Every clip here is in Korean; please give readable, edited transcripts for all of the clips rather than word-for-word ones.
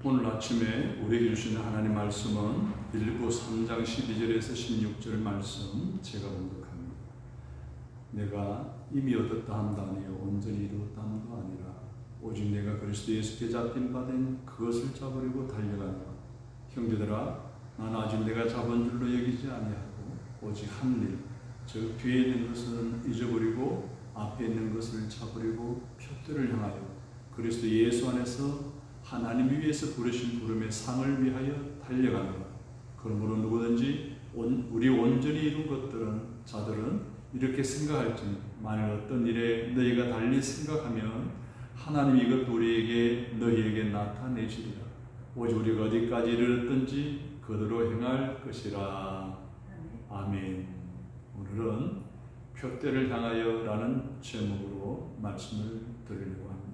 오늘 아침에 우리에게 주시는 하나님 말씀은 빌립보 3장 12절에서 16절 말씀 제가 봉독합니다. 내가 이미 얻었다 함도 아니요 온전히 이루었다 함도 아니라 오직 내가 그리스도 예수께 잡힌 바 된 그것을 잡으려고 달려가노라. 형제들아, 나는 아직 내가 잡은 줄로 여기지 아니하고 오직 한 일, 즉 뒤에 있는 것은 잊어버리고 앞에 있는 것을 잡으려고 표대를 향하여 그리스도 예수 안에서 하나님 위에서 부르신 부름의 상을 위하여 달려가노라. 그러므로 누구든지 우리 온전히 이룬 자들은 이렇게 생각할지니 만일 어떤 일에 너희가 달리 생각하면 하나님이 이것도 너희에게 나타내시리라. 오직 우리가 어디까지 이르렀든지 그대로 행할 것이라. 아멘. 오늘은 표대를 향하여 라는 제목으로 말씀을 드리려고 합니다.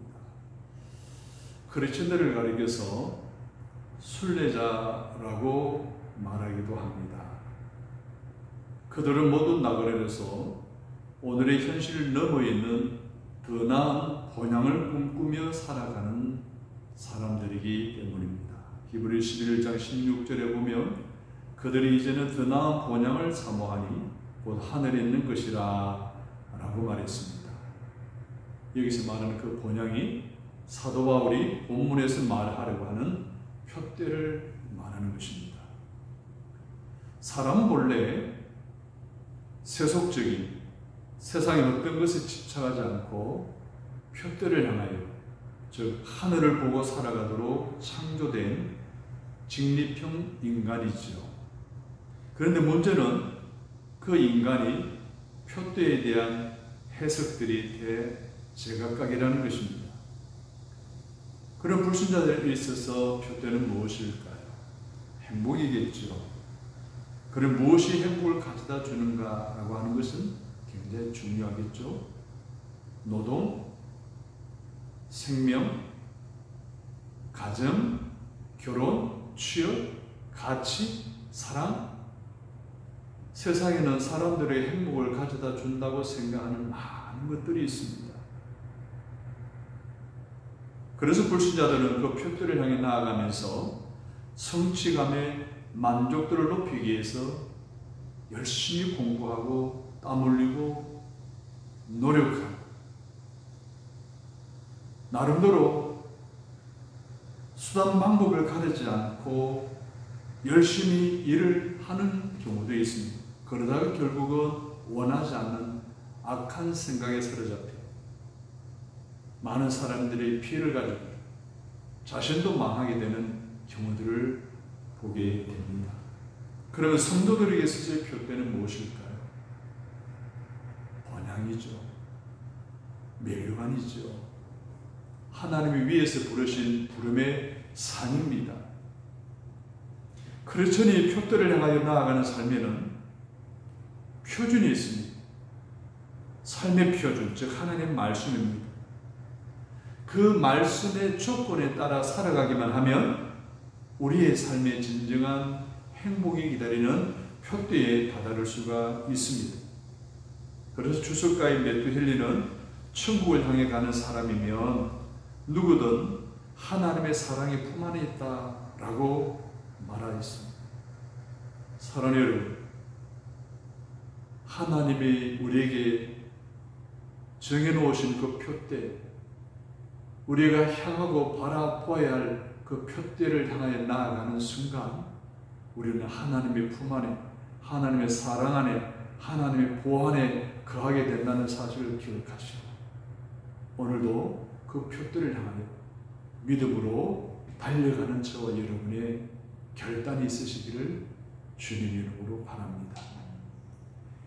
크리스천들을 가리켜서 순례자라고 말하기도 합니다. 그들은 모두 나그네로서 오늘의 현실을 넘어있는 더 나은 본향을 꿈꾸며 살아가는 사람들이기 때문입니다. 히브리 11장 16절에 보면 그들이 이제는 더 나은 본향을 사모하니 곧 하늘에 있는 것이라 라고 말했습니다. 여기서 말하는 그 본향이 사도 바울이 본문에서 말하려고 하는 표대를 말하는 것입니다. 사람은 본래 세속적인 세상의 어떤 것에 집착하지 않고 표대를 향하여 즉 하늘을 보고 살아가도록 창조된 직립형 인간이죠. 그런데 문제는 그 인간이 표대에 대한 해석들이 대제각각이라는 것입니다. 그런 불신자들에 있어서 표대는 무엇일까요? 행복이겠죠. 그럼 무엇이 행복을 가져다 주는가라고 하는 것은 굉장히 중요하겠죠. 노동, 생명, 가정, 결혼, 취업, 가치, 사랑. 세상에는 사람들의 행복을 가져다 준다고 생각하는 많은 것들이 있습니다. 그래서 불신자들은 그 표대를 향해 나아가면서 성취감의 만족도를 높이기 위해서 열심히 공부하고 땀 흘리고 노력하고 나름대로 수단 방법을 가리지 않고 열심히 일을 하는 경우도 있습니다. 그러다가 결국은 원하지 않는 악한 생각에 사로잡혀 많은 사람들이 피해를 가지고 자신도 망하게 되는 경우들을 보게 됩니다. 그러면 성도들에게 있어서의 표대는 무엇일까요? 본향이죠. 멸관이죠. 하나님이 위에서 부르신 부름의 상입니다. 크리스천이 표대를 향하여 나아가는 삶에는 표준이 있습니다. 삶의 표준, 즉 하나님의 말씀입니다. 그 말씀의 조건에 따라 살아가기만 하면 우리의 삶의 진정한 행복이 기다리는 표대에 다다를 수가 있습니다. 그래서 주석가인 매튜 헨리는 천국을 향해 가는 사람이면 누구든 하나님의 사랑이 품 안에 있다라고 말하였습니다. 사랑하는 여러분, 하나님이 우리에게 정해놓으신 그 표대, 우리가 향하고 바라보아야 할 그 표대를 향하여 나아가는 순간 우리는 하나님의 품 안에, 하나님의 사랑 안에, 하나님의 보호 안에 거하게 된다는 사실을 기억하시고 오늘도 그 표대를 향하여 믿음으로 달려가는 저와 여러분의 결단이 있으시기를 주님의 이름으로 바랍니다.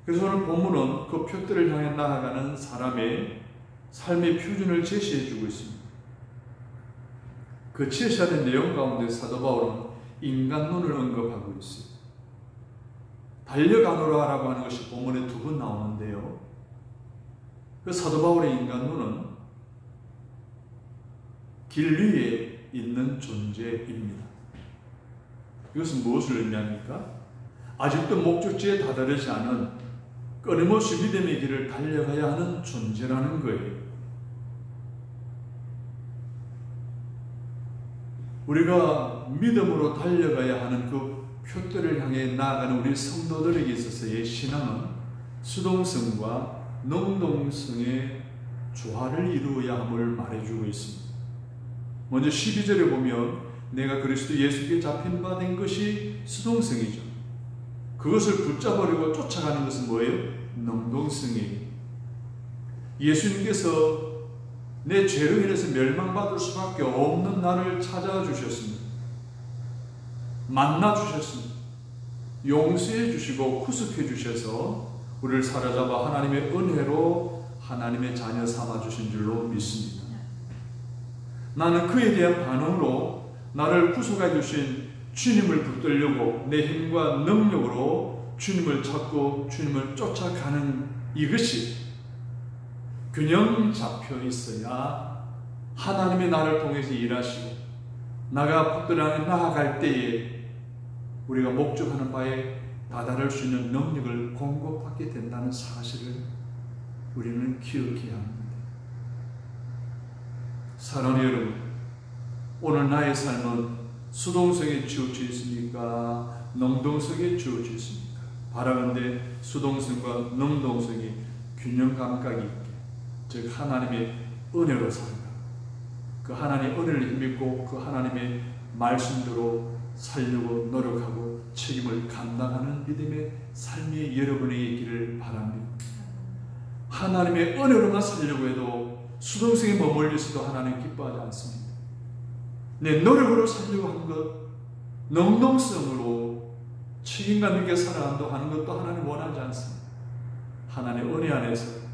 그래서 오늘 본문은 그 표대를 향해 나아가는 사람의 삶의 표준을 제시해주고 있습니다. 그 제시하는 내용 가운데 사도 바울은 인간론을 언급하고 있습니다. 달려가노라라고 하는 것이 본문에 두 번 나오는데요. 그 사도 바울의 인간론은 길 위에 있는 존재입니다. 이것은 무엇을 의미합니까? 아직도 목적지에 다다르지 않은 끊임없이 믿음의 길을 달려가야 하는 존재라는 거예요. 우리가 믿음으로 달려가야 하는 그 표대를 향해 나아가는 우리 성도들에게 있어서의 신앙은 수동성과 능동성의 조화를 이루어야 함을 말해주고 있습니다. 먼저 12절에 보면 내가 그리스도 예수께 잡힌 바 된 것이 수동성이죠. 그것을 붙잡으려고 쫓아가는 것은 뭐예요? 능동성이에요. 예수님께서 내 죄로 인해서 멸망받을 수밖에 없는 나를 찾아와 주셨습니다. 만나 주셨습니다. 용서해 주시고 구속해 주셔서 우리를 사로잡아 하나님의 은혜로 하나님의 자녀 삼아 주신 줄로 믿습니다. 나는 그에 대한 반응으로 나를 구속해 주신 주님을 붙들려고 내 힘과 능력으로 주님을 찾고 주님을 쫓아가는 이것이 균형 잡혀 있어야 하나님이 나를 통해서 일하시고 나가 붙들어 나아갈 때에 우리가 목적하는 바에 다다를 수 있는 능력을 공급받게 된다는 사실을 우리는 기억해야 합니다. 사랑하는 여러분, 오늘 나의 삶은 수동성에 치우쳐 있습니까? 능동성에 치우쳐 있습니까? 바라건대 수동성과 능동성이 균형 감각이 있게, 즉 하나님의 은혜로 살아가 그 하나님의 은혜를 힘입고 그 하나님의 말씀대로 살려고 노력하고 책임을 감당하는 믿음의 삶이 여러분에게 있기를 바랍니다. 하나님의 은혜로만 살려고 해도 수동성에 머물러 있어도 하나님 기뻐하지 않습니다. 내 노력으로 살려고 하는 것, 능동성으로 책임감 있게 살아간다고 하는 것도 하나님 원하지 않습니다. 하나님의 은혜 안에서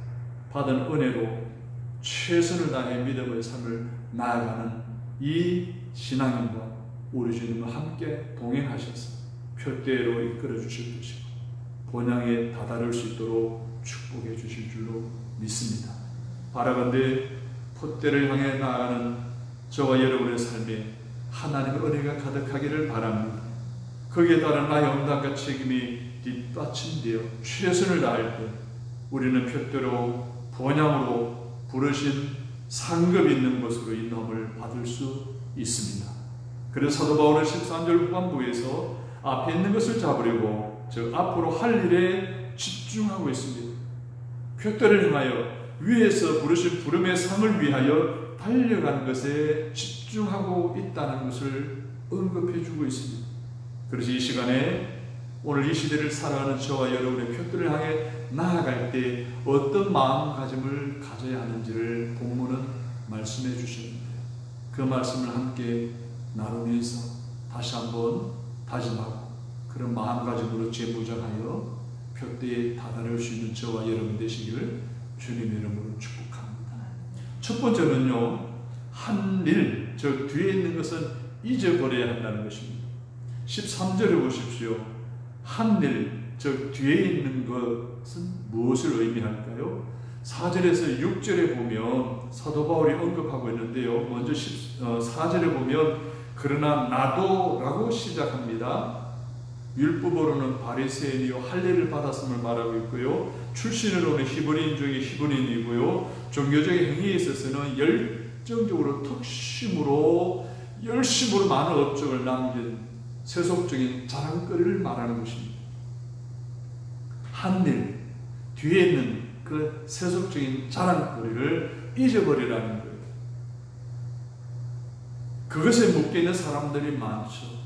받은 은혜로 최선을 다해 믿음의 삶을 나아가는 이 신앙인과 우리 주님과 함께 동행하셔서 표대로 이끌어 주실 것이고 본향에 다다를 수 있도록 축복해 주실 줄로 믿습니다. 바라건대 표대를 향해 나아가는 저와 여러분의 삶에 하나님의 은혜가 가득하기를 바랍니다. 거기에 따른 나의 응답과 책임이 뒷받침되어 최선을 다할 때 우리는 표대로 본향으로 부르신 상급 있는 것으로 인도함을 받을 수 있습니다. 그래서 사도 바울은 13절 후반부에서 앞에 있는 것을 잡으려고 즉 앞으로 할 일에 집중하고 있습니다. 표대를 향하여 위에서 부르신 부름의 상을 위하여 달려가는 것에 집중하고 있다는 것을 언급해 주고 있습니다. 그래서 이 시간에 오늘 이 시대를 살아가는 저와 여러분의 표대를 향해 나아갈 때 어떤 마음가짐을 가져야 하는지를 본문은 말씀해 주셨는데 그 말씀을 함께 나누면서 다시 한번 다짐하고 그런 마음가짐으로 재무장하여 표대에 다다를 수 있는 저와 여러분 되시기를 주님의 이름으로 축복합니다. 첫 번째는요, 한 일, 즉 뒤에 있는 것은 잊어버려야 한다는 것입니다. 13절에 보십시오. 한 일, 즉 뒤에 있는 것은 무엇을 의미할까요? 4절에서 6절에 보면 사도 바울이 언급하고 있는데요. 먼저 4절에 보면 그러나 나도 라고 시작합니다. 율법으로는 바리새인이요 할례를 받았음을 말하고 있고요. 출신으로는 히브리인 중에 히브리인이고요. 종교적인 행위에 있어서는 열정적으로 특심으로 열심으로 많은 업적을 남긴 세속적인 자랑거리를 말하는 것입니다. 한 일, 뒤에 있는 그 세속적인 자랑거리를 잊어버리라는 거예요. 그것에 묶여있는 사람들이 많죠.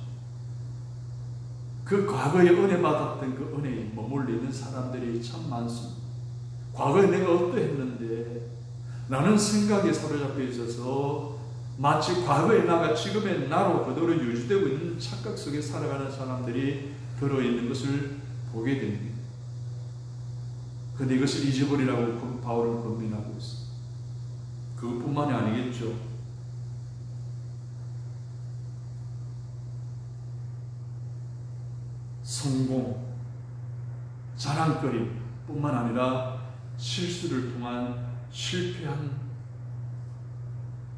그 과거에 은혜 받았던 그 은혜에 머물러 있는 사람들이 참 많습니다. 과거에 내가 어떠했는데 라는 생각에 사로잡혀 있어서 마치 과거의 나가 지금의 나로 그대로 유지되고 있는 착각 속에 살아가는 사람들이 들어있는 것을 보게 됩니다. 그런데 이것을 잊어버리라고 바울은 권면하고 있습니다. 그것뿐만이 아니겠죠. 성공, 자랑거리 뿐만 아니라 실수를 통한 실패한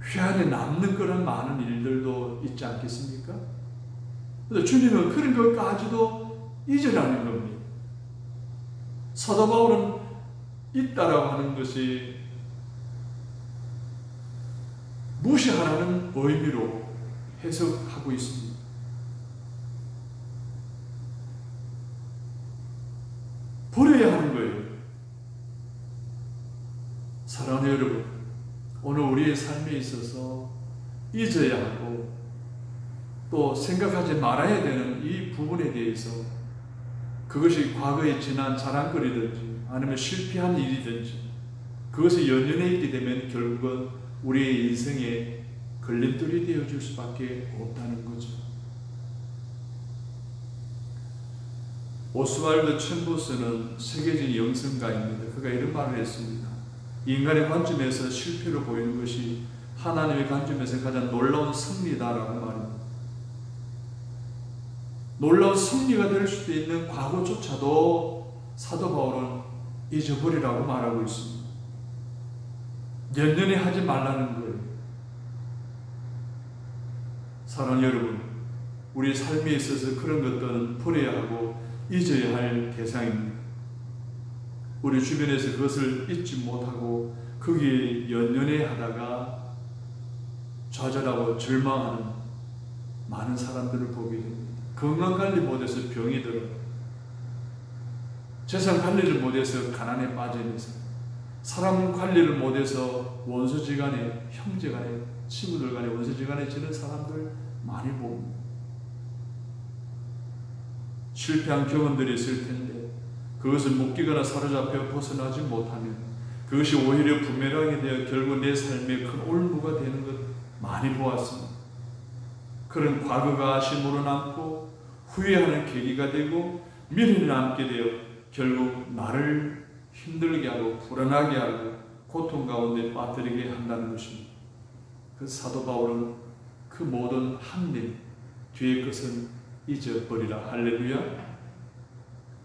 회한에 남는 그런 많은 일들도 있지 않겠습니까? 그래서 주님은 그런 것까지도 잊으라는 겁니다. 사도 바울은 있다라고 하는 것이 무시하라는 의미로 해석하고 있습니다. 버려야 하는 거예요. 사랑하는 여러분, 오늘 우리의 삶에 있어서 잊어야 하고 또 생각하지 말아야 되는 이 부분에 대해서, 그것이 과거에 지난 자랑거리든지 아니면 실패한 일이든지 그것이 연연해 있게 되면 결국은 우리의 인생에 걸림돌이 되어줄 수밖에 없다는 거죠. 오스왈드 챔버스는 세계적인 영성가입니다. 그가 이런 말을 했습니다. 인간의 관점에서 실패로 보이는 것이 하나님의 관점에서 가장 놀라운 승리다라고 말합니다. 놀라운 승리가 될 수도 있는 과거조차도 사도 바울은 잊어버리라고 말하고 있습니다. 연연해 하지 말라는 거예요. 사랑하는 여러분, 우리 삶에 있어서 그런 것들은 버려야 하고 잊어야 할 대상입니다. 우리 주변에서 그것을 잊지 못하고 거기에 연연해 하다가 좌절하고 절망하는 많은 사람들을 보게 됩니다. 건강관리 못해서 병이 들어요. 재산 관리를 못해서 가난에 빠지면서, 사람 관리를 못해서 원수지간에, 형제간에, 친구들 간에 원수지간에 지는 사람들 많이 봅니다. 실패한 경험들이 있을 텐데 그것을 묶이거나 사로잡혀 벗어나지 못하면 그것이 오히려 부메랑이 되어 결국 내 삶에 큰 올무가 되는 것 많이 보았습니다. 그런 과거가 아쉬움으로 남고 후회하는 계기가 되고 미련이 남게 되어 결국 나를 힘들게 하고 불안하게 하고 고통 가운데 빠뜨리게 한다는 것입니다. 그 사도 바울은 그 모든 한일 뒤의 것은 잊어버리라. 할렐루야.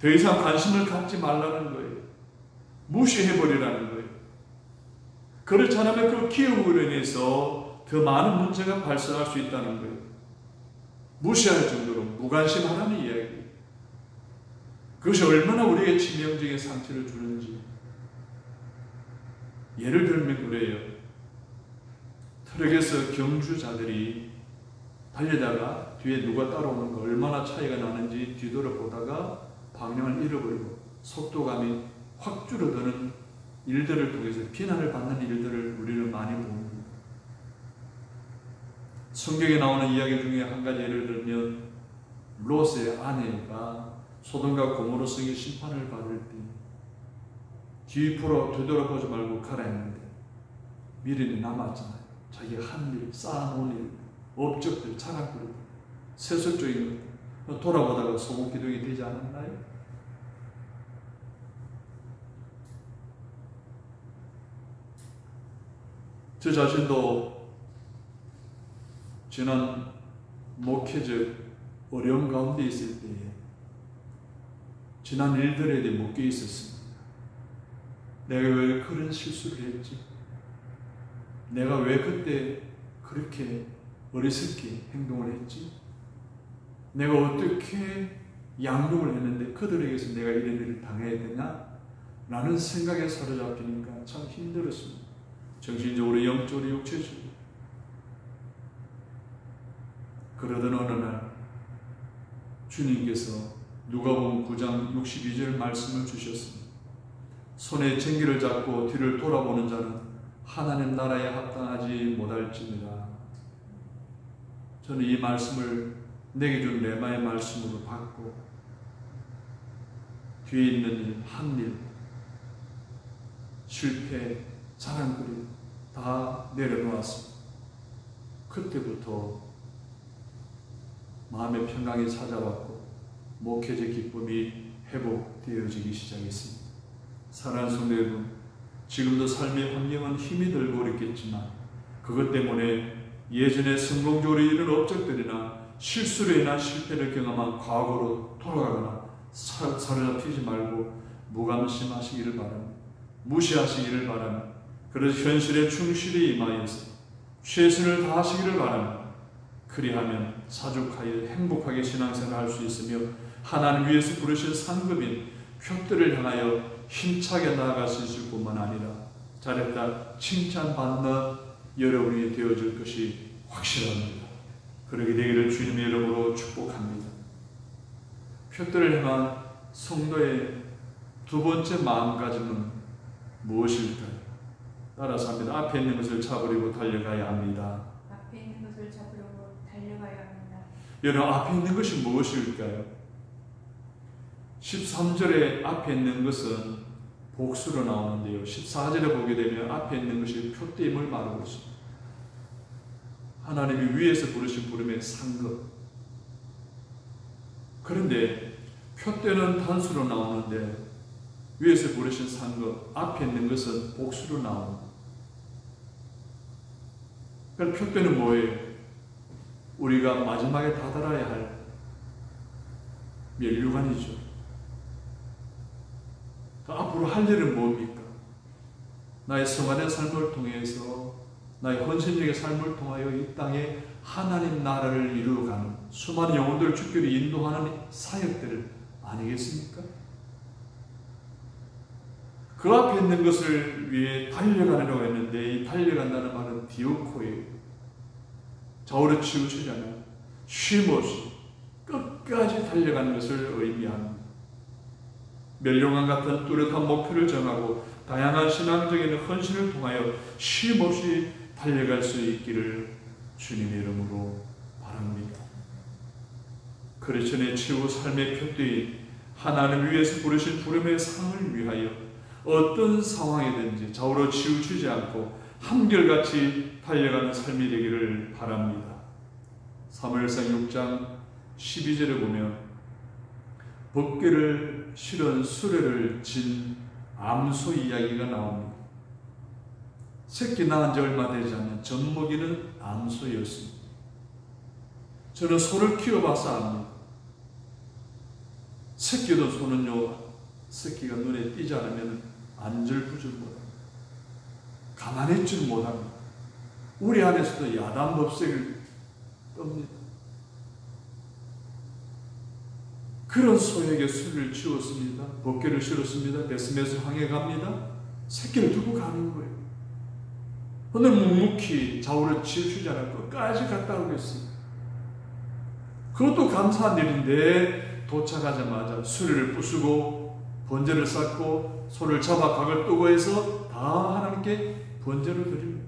더 이상 관심을 갖지 말라는 거예요. 무시해버리라는 거예요. 그렇지 않으면 그 기억으로 인해서 더 많은 문제가 발생할 수 있다는 거예요. 무시할 정도로 무관심하라는 이야기예요. 그것이 얼마나 우리에게 치명적인 상처를 주는지. 예를 들면 그래요. 트럭에서 경주자들이 달리다가 뒤에 누가 따라오는 거 얼마나 차이가 나는지 뒤돌아보다가 방향을 잃어버리고 속도감이 확 줄어드는 일들을 통해서 비난을 받는 일들을 우리는 많이 봅니다. 성경에 나오는 이야기 중에 한 가지 예를 들면 롯의 아내가 소돔과 고모라 성의 심판을 받을 때 뒤로 되돌아보지 말고 가라 했는데 미련이 남았잖아요. 자기가 한 일, 쌓아놓은 일, 업적들, 자랑거리, 세속적인 것 돌아보다가 소금기둥이 되지 않았나요? 저 자신도 지난 목회적 어려움 가운데 있을 때에 지난 일들에 대해 묶여 있었습니다. 내가 왜 그런 실수를 했지? 내가 왜 그때 그렇게 어리석게 행동을 했지? 내가 어떻게 양육을 했는데 그들에게서 내가 이런 일을 당해야 되냐? 라는 생각에 사로잡히니까 참 힘들었습니다. 정신적으로, 영적으로, 육체적으로. 그러던 어느 날 주님께서 누가복음 9장 62절 말씀을 주셨습니다. 손에 쟁기를 잡고 뒤를 돌아보는 자는 하나님 나라에 합당하지 못할지니라. 저는 이 말씀을 내게 준 레마의 말씀으로 받고 뒤에 있는 일, 한 일, 실패, 자랑거리 다 내려놓았습니다. 그때부터 마음의 평강이 찾아왔고 목회적 기쁨이 회복되어지기 시작했습니다. 사랑하는 성도 여러분, 지금도 삶의 환경은 힘이 들고 어렵겠지만 그것 때문에 예전에 성공적으로 이룬 업적들이나 실수로 인한 실패를 경험한 과거로 돌아가거나 사로잡히지 말고 무관심하시기를 바랍니다. 무시하시기를 바랍니다. 그래서 현실에 충실히 임하여서 최선을 다하시기를 바랍니다. 그리하면 사족하여 행복하게 신앙생활을 할 수 있으며 하나님 위에서 부르신 상급인 표들을 향하여 힘차게 나아갈 수 있을 뿐만 아니라 잘했다 칭찬받는 여러분이 되어줄 것이 확실합니다. 그러게 되기를 주님의 이름으로 축복합니다. 표대를 향한 성도의 두 번째 마음가짐은 무엇일까요? 따라서 합니다. 앞에 있는 것을 잡으려고 달려가야 합니다. 앞에 있는 것을 잡으려고 달려가야 합니다. 여러분, 앞에 있는 것이 무엇일까요? 13절에 앞에 있는 것은 복수로 나오는데요. 14절에 보게 되면 앞에 있는 것이 표대임을 말하고 있습니다. 하나님이 위에서 부르신 부름의 상급. 그런데 표대는 단수로 나오는데 위에서 부르신 상급, 앞에 있는 것은 복수로 나옵니다. 그럼 표대는 뭐예요? 우리가 마지막에 다다라야 할 면류관이죠. 앞으로 할 일은 뭡니까? 나의 성화된 삶을 통해서, 나의 헌신적인 삶을 통하여 이 땅에 하나님 나라를 이루어가는 수많은 영혼들을 주께로 인도하는 사역들 아니겠습니까? 그 앞에 있는 것을 위해 달려가려고 했는데, 이 달려간다는 말은 디오코예요. 좌우로 치우치잖아요. 쉼없이 끝까지 달려가는 것을 의미합니다. 멸룡관 같은 뚜렷한 목표를 정하고 다양한 신앙적인 헌신을 통하여 쉼없이 달려갈 수 있기를 주님의 이름으로 바랍니다. 크리스천의 최후 삶의 표대인 하나님 위에서 부르신 부름의 상을 위하여 어떤 상황이든지 좌우로 치우치지 않고 한결같이 달려가는 삶이 되기를 바랍니다. 사무엘상 6장 12절에 보면 법궤를 실은 수레를 진 암소 이야기가 나옵니다. 새끼 낳은 지 얼마 되지 않은 젖먹이는 암소였습니다. 저는 소를 키워봐서 압니다. 새끼도 소는요, 새끼가 눈에 띄지 않으면 안절부절 못합니다. 가만히 있지를 못합니다. 우리 안에서도 야단법석을 떱니다. 그런 소에게 술을 치웠습니다. 법궤를 실었습니다. 베스메스 항해 갑니다. 새끼를 두고 가는 거예요. 오늘 묵묵히 좌우를 치우치지 않고 끝까지 갔다 오겠습니다. 그것도 감사한 일인데 도착하자마자 수레를 부수고 번제를 쌓고 소를 잡아 각을 뜨고 해서 다 하나님께 번제를 드립니다.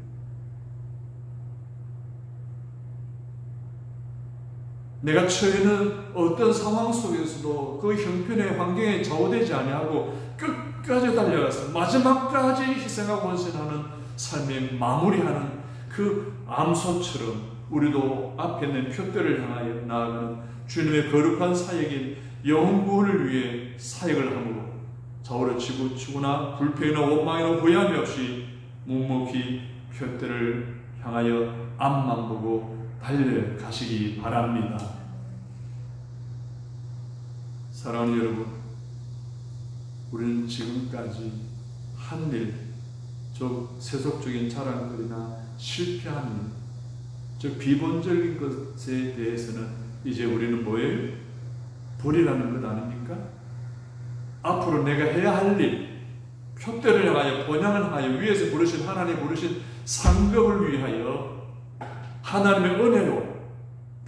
내가 처해는 어떤 상황 속에서도 그 형편의 환경에 좌우되지 아니하고 끝까지 달려가서 마지막까지 희생하고 헌신하는 삶의 마무리하는 그 암소처럼 우리도 앞에 있는 표대를 향하여 나아가는 주님의 거룩한 사역인 영구를 위해 사역을 함으로 좌우로 치고나 불평이나 원망이나 후회함이 없이 묵묵히 표대를 향하여 앞만 보고 달려가시기 바랍니다. 사랑하는 여러분, 우리는 지금까지 한 일, 즉 세속적인 자랑거리나 실패한 일, 즉 비본적인 것에 대해서는 이제 우리는 뭐예요? 버리라는 것 아닙니까? 앞으로 내가 해야 할 일, 표대를 향하여 본향을 향하여 위에서 부르신 하나님 부르신 상급을 위하여 하나님의 은혜로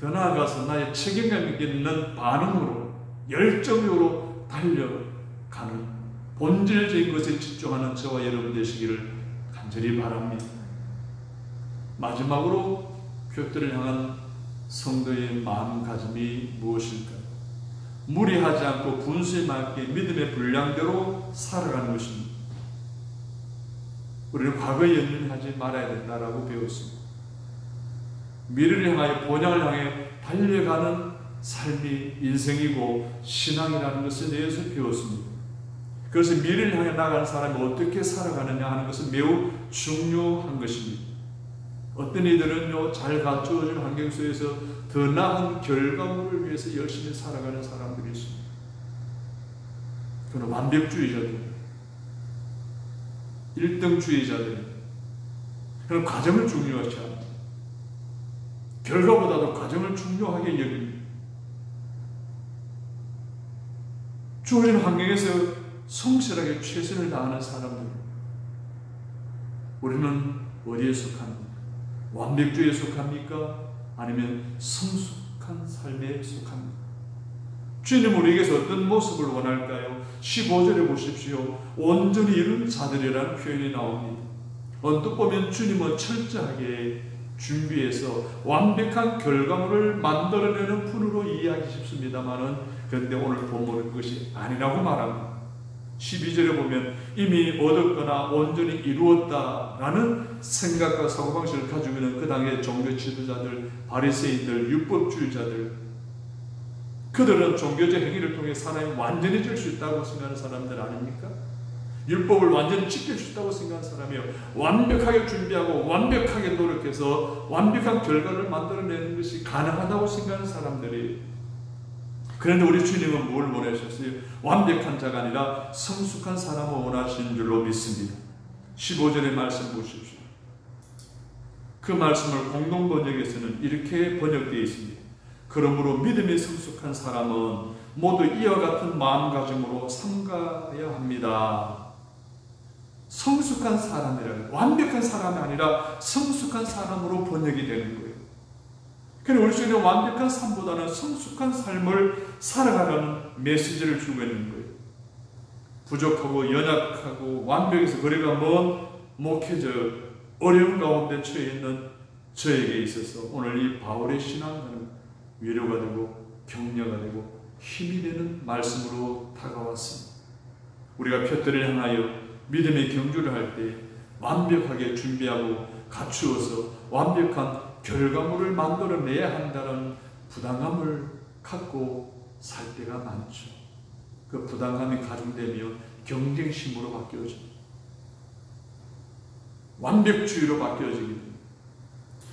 더 나아가서 나의 책임감 있는 반응으로 열정적으로 달려가는 본질적인 것에 집중하는 저와 여러분 되시기를 간절히 바랍니다. 마지막으로 표대를 향한 성도의 마음가짐이 무엇일까요? 무리하지 않고 분수에 맞게 믿음의 분량대로 살아가는 것입니다. 우리는 과거에 연연하지 말아야 된다라고 배웠습니다. 미래를 향하여 본향을 향해 달려가는 삶이 인생이고 신앙이라는 것에 대해서 배웠습니다. 그래서 미래를 향해 나가는 사람이 어떻게 살아가느냐 하는 것은 매우 중요한 것입니다. 어떤 이들은요, 잘 갖추어진 환경 속에서 더 나은 결과물을 위해서 열심히 살아가는 사람들이 있습니다. 그는 완벽주의자들, 1등주의자들, 그는 과정을 중요하지 않습니다. 결과보다도 과정을 중요하게 여깁니다. 주어진 환경에서 성실하게 최선을 다하는 사람들, 우리는 어디에 속합니까? 완벽주의에 속합니까? 아니면 성숙한 삶에 속합니까? 주님 우리에게서 어떤 모습을 원할까요? 15절에 보십시오. 온전히 이룬 자들이라는 표현이 나옵니다. 언뜻 보면 주님은 철저하게 준비해서 완벽한 결과물을 만들어내는 분으로 이해하기 쉽습니다만은 그런데 오늘 본문은 그것이 아니라고 말합니다. 12절에 보면 이미 얻었거나 온전히 이루었다라는 생각과 사고방식을 가지고 있는 그 당의 종교 지도자들, 바리새인들, 율법주의자들, 그들은 종교적 행위를 통해 사람이 완전해질 수 있다고 생각하는 사람들 아닙니까? 율법을 완전히 지킬 수 있다고 생각하는 사람이요, 완벽하게 준비하고 완벽하게 노력해서 완벽한 결과를 만들어내는 것이 가능하다고 생각하는 사람들이. 그런데 우리 주님은 뭘 원하셨어요? 완벽한 자가 아니라 성숙한 사람을 원하시는 줄로 믿습니다. 15절의 말씀 보십시오. 그 말씀을 공동 번역에서는 이렇게 번역되어 있습니다. 그러므로 믿음이 성숙한 사람은 모두 이와 같은 마음가짐으로 삼가야 합니다. 성숙한 사람이라는, 완벽한 사람이 아니라 성숙한 사람으로 번역이 되는 거예요. 그래서 우리 주님은 완벽한 삶보다는 성숙한 삶을 살아가라는 메시지를 주고 있는 거예요. 부족하고 연약하고 완벽해서 거리가 먼 목회자, 어려운 가운데 처해 있는 저에게 있어서 오늘 이 바울의 신앙은 위로가 되고 격려가 되고 힘이 되는 말씀으로 다가왔습니다. 우리가 표들을 향하여 믿음의 경주를 할 때 완벽하게 준비하고 갖추어서 완벽한 결과물을 만들어내야 한다는 부담감을 갖고 살 때가 많죠. 그 부담감이 가중되며 경쟁심으로 바뀌어집니다. 완벽주의로 바뀌어집니다.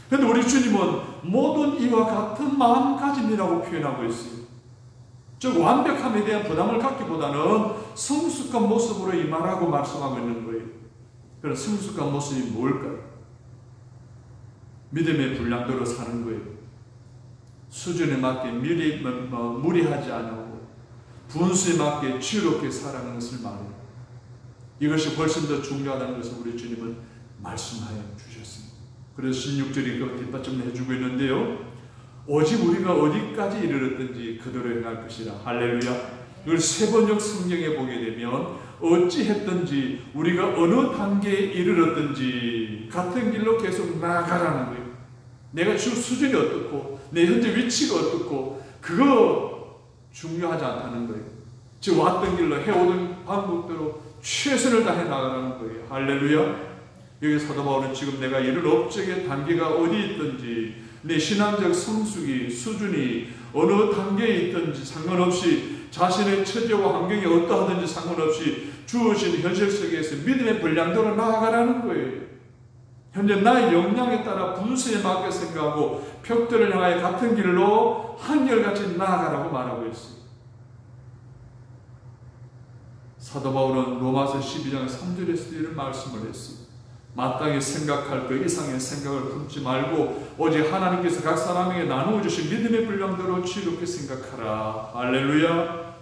그런데 우리 주님은 모든 이와 같은 마음가짐이라고 표현하고 있어요. 즉 완벽함에 대한 부담을 갖기보다는 성숙한 모습으로 임하라고 말씀하고 있는 거예요. 그런 성숙한 모습이 뭘까요? 믿음의 분량대로 사는 거예요. 수준에 맞게 무리하지 않고 분수에 맞게 지혜롭게 살아가는 것을 말해요. 이것이 훨씬 더 중요하다는 것을 우리 주님은 말씀하여 주셨습니다. 그래서 16절이 그 뒷받침을 해주고 있는데요. 오직 우리가 어디까지 이르렀든지 그대로 행할 것이라. 할렐루야. 이걸 세번역 성경에 보게 되면 어찌했든지 우리가 어느 단계에 이르렀든지 같은 길로 계속 나아가라는 거예요. 내가 지금 수준이 어떻고 내 현재 위치가 어떻고 그거 중요하지 않다는 거예요. 즉 왔던 길로 해오던 방법대로 최선을 다해 나가라는 거예요. 할렐루야. 여기 사도 바울은 지금 내가 이를 업적의 단계가 어디 있든지 내 신앙적 성숙이 수준이 어느 단계에 있든지 상관없이 자신의 처지와 환경이 어떠하든지 상관없이 주어진 현실 속에서 믿음의 분량대로 나아가라는 거예요. 현재 나의 역량에 따라 분수에 맞게 생각하고 벽들을 향하여 같은 길로 한결같이 나아가라고 말하고 있어요. 사도 바울은 로마서 12장 3절에서 이런 말씀을 했어요. 마땅히 생각할 그 이상의 생각을 품지 말고 오직 하나님께서 각 사람에게 나누어 주신 믿음의 분량대로 지혜롭게 생각하라. 할렐루야.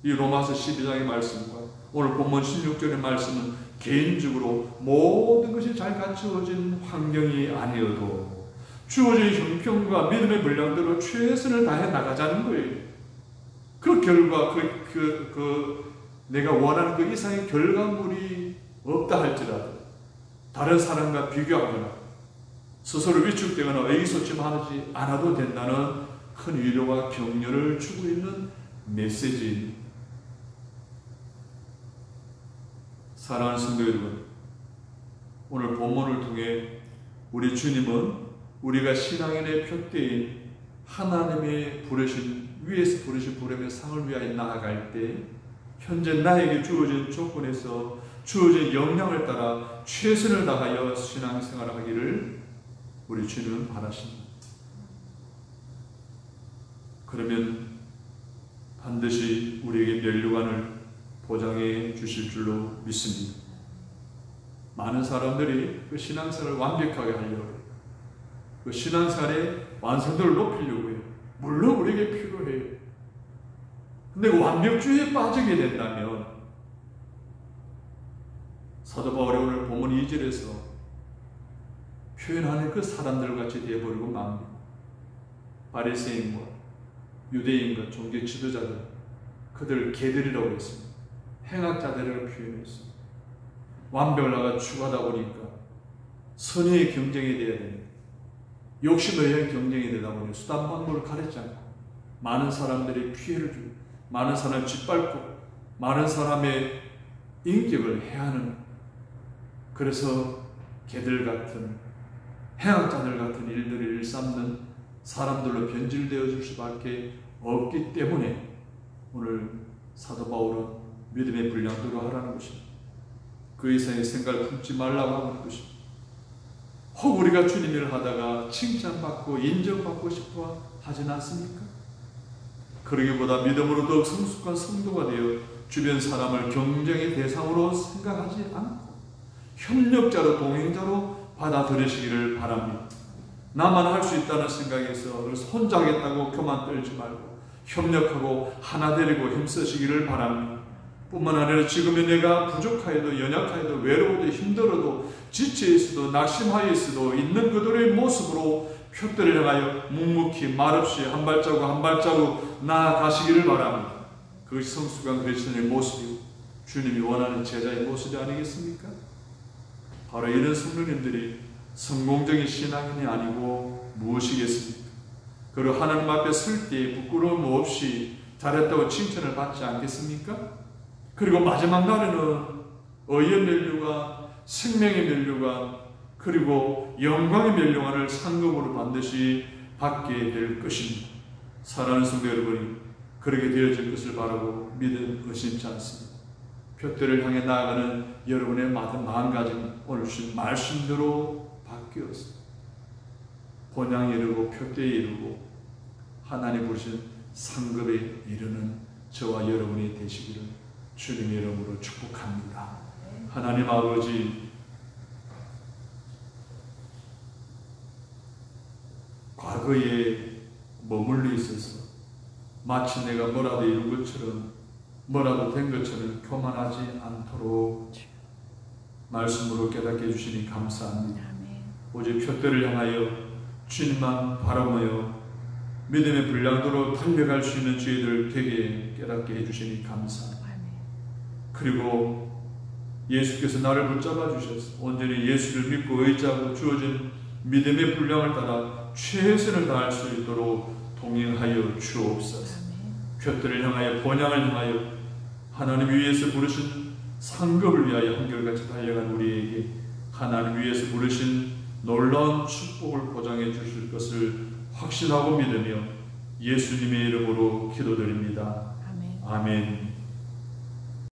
이 로마서 12장의 말씀과 오늘 본문 16절의 말씀은 개인적으로 모든 것이 잘 갖추어진 환경이 아니어도 주어진 형편과 믿음의 분량대로 최선을 다해 나가자는 거예요. 그 결과 내가 원하는 그 이상의 결과물이 없다 할지라도 다른 사람과 비교하거나 스스로 위축되거나 의기소침하지 않아도 된다는 큰 위로와 격려를 주고 있는 메시지입니다. 사랑하는 성도 여러분, 오늘 본문을 통해 우리 주님은 우리가 신앙인의 표대인 하나님의 부르신 위에서 부르신 부름의 상을 위하여 나아갈 때 현재 나에게 주어진 조건에서 주어진 역량을 따라 최선을 다하여 신앙생활을 하기를 우리 주님은 바라십니다. 그러면 반드시 우리에게 면류관을 보장해 주실 줄로 믿습니다. 많은 사람들이 그 신앙생활을 완벽하게 하려고 해요. 그 신앙생활의 완성도를 높이려고 해요. 물론 우리에게 필요해요. 근데 그 완벽주의에 빠지게 된다면 사도 바울이 오늘 본문 2절에서 표현하는 그 사람들 같이 되어버리고 맙니다. 바리새인과 유대인과 종교 지도자들, 그들 개들이라고 했습니다. 행악자들을 표현했습니다. 완벽을 나가 추구하다 보니까 선의의 경쟁이 되어야 됩니다. 욕심에 의한 경쟁이 되다 보니 수단방법을 가리지 않고 많은 사람들이 피해를 주고 많은 사람을 짓밟고 많은 사람의 인격을 해하는, 그래서 개들 같은 행악자들 같은 일들을 일삼는 사람들로 변질되어 줄 수밖에 없기 때문에 오늘 사도 바울은 믿음의 분량대로 하라는 것입니다. 그 이상의 생각을 품지 말라고 하는 것입니다. 혹 우리가 주님 일을 하다가 칭찬받고 인정받고 싶어 하진 않습니까? 그러기보다 믿음으로 더욱 성숙한 성도가 되어 주변 사람을 경쟁의 대상으로 생각하지 않고 협력자로 동행자로 받아들이시기를 바랍니다. 나만 할 수 있다는 생각에서 혼자 하겠다고 교만 떨지 말고 협력하고 하나 되리고 힘쓰시기를 바랍니다. 뿐만 아니라 지금의 내가 부족하여도 연약하여도 외로워도 힘들어도 지쳐 있어도 낙심하여 있어도 있는 그들의 모습으로 표대를 향하여 묵묵히 말없이 한 발자국 한 발자국 나아가시기를 바랍니다. 그것이 성숙한 그리스도인의 모습이고 주님이 원하는 제자의 모습이 아니겠습니까? 바로 이런 성도님들이 성공적인 신앙인이 아니고 무엇이겠습니까? 그리고 하나님 앞에 설 때 부끄러움 없이 잘했다고 칭찬을 받지 않겠습니까? 그리고 마지막 날에는 의의 면류관, 생명의 면류관, 그리고 영광의 면류관을 상급으로 반드시 받게 될 것입니다. 사랑하는 성도 여러분이 그렇게 되어질 것을 바라고 믿음 의심치 않습니다. 표대를 향해 나아가는 여러분의 마음가짐은 오늘 주신 말씀대로 바뀌어서 본향에 이르고 표대에 이르고 하나님 부르신 상급에 이르는 저와 여러분이 되시기를 주님의 이름으로 축복합니다. 하나님 아버지, 과거에 머물러 있어서 마치 내가 뭐라도 이룬 것처럼 뭐라도 된 것처럼 교만하지 않도록 말씀으로 깨닫게 해주시니 감사합니다. 오직 표대를 향하여 주님만 바라보며 믿음의 분량도로 달려갈 수 있는 저희들 되게 깨닫게 해주시니 감사합니다. 그리고 예수께서 나를 붙잡아 주셔서 온전히 예수를 믿고 의지하고 주어진 믿음의 분량을 따라 최선을 다할 수 있도록 동행하여 주옵소서. 표대를 향하여 본향을 향하여 하나님 위에서 부르신 상급을 위하여 한결같이 달려간 우리에게 하나님 위에서 부르신 놀라운 축복을 보장해 주실 것을 확신하고 믿으며 예수님의 이름으로 기도드립니다. 아멘.